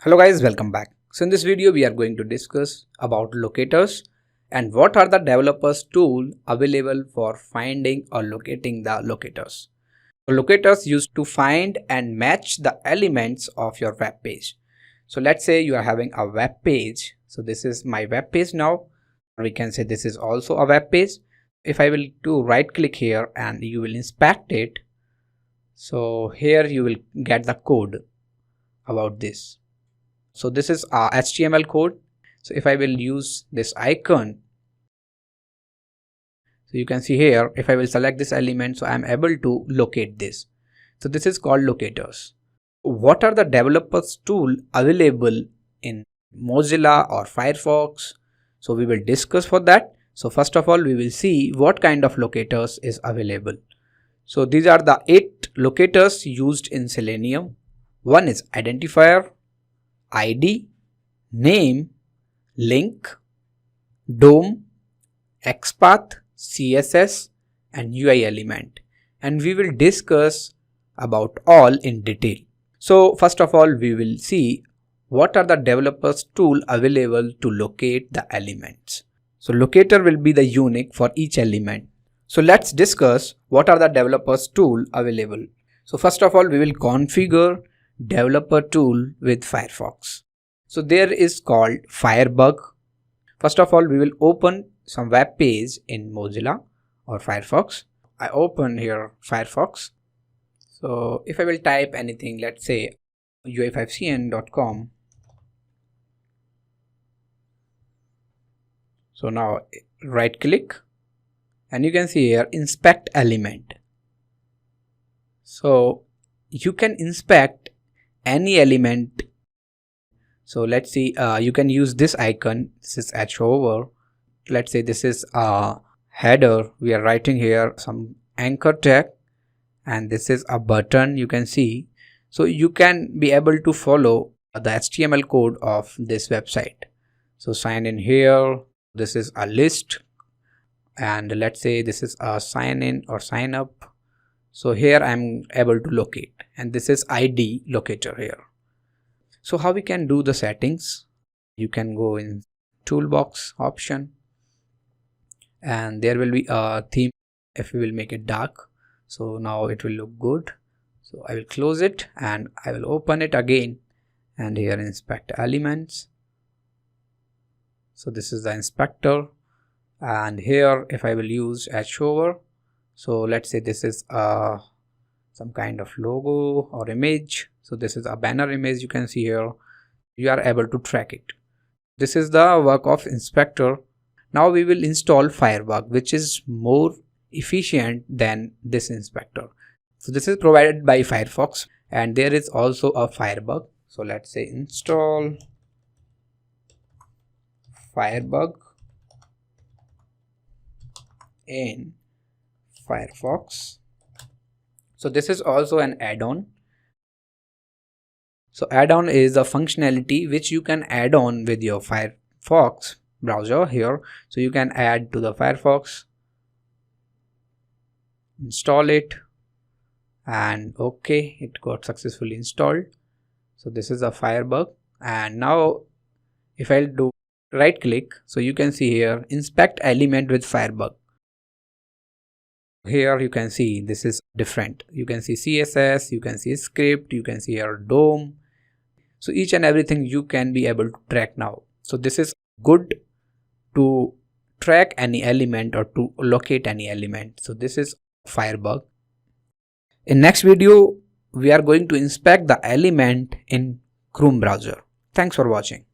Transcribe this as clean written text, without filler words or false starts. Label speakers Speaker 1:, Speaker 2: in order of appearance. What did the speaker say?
Speaker 1: Hello guys, welcome back. So in this video we are going to discuss about locators and what are the developers tool available for finding or locating the locators. So locators used to find and match the elements of your web page. So let's say you are having a web page. So this is my web page now. Or we can say this is also a web page. If I will do right click here and you will inspect it. So here you will get the code about this. So this is our HTML code. So if I will use this icon, so you can see here, if I will select this element, so I am able to locate this. So this is called locators. What are the developers tool available in Mozilla or Firefox? So we will discuss for that. So first of all, we will see what kind of locators is available. So these are the 8 locators used in Selenium. One is identifier, ID, name, link, DOM, XPath, CSS and UI element, and we will discuss about all in detail. So first of all, we will see what are the developers tool available to locate the elements. So locator will be the unique for each element. So let's discuss what are the developers tool available. So first of all, we will configure developer tool with Firefox. So there is called Firebug. First of all, we will open some web page in Mozilla or Firefox. I open here Firefox. So if I will type anything, let's say ui5cn.com. So now right click and you can see here inspect element. So you can inspect any element. So let's see, you can use this icon. This is H over. Let's say this is a header. We are writing here some anchor tag and this is a button, you can see. So you can be able to follow the HTML code of this website. So sign in here. This is a list and let's say this is a sign in or sign up. So here I'm able to locate and this is ID locator here. So how we can do the settings? You can go in toolbox option and there will be a theme if we will make it dark. So now it will look good. So I will close it and I will open it again and here inspect elements. So this is the inspector and here if I will use H over. So let's say this is some kind of logo or image. So this is a banner image, you can see here. You are able to track it. This is the work of inspector. Now we will install Firebug, which is more efficient than this inspector. So this is provided by Firefox and there is also a Firebug. So let's say install Firebug in Firefox. So this is also an add-on. So add-on is a functionality which you can add on with your Firefox browser here. So you can add to the Firefox, install it and okay, it got successfully installed. So this is a Firebug and now if I'll do right click, so you can see here inspect element with Firebug. Here you can see this is different. You can see CSS, you can see script, you can see here DOM. So each and everything you can be able to track now. So this is good to track any element or to locate any element. So this is Firebug. In next video, we are going to inspect the element in Chrome browser. Thanks for watching.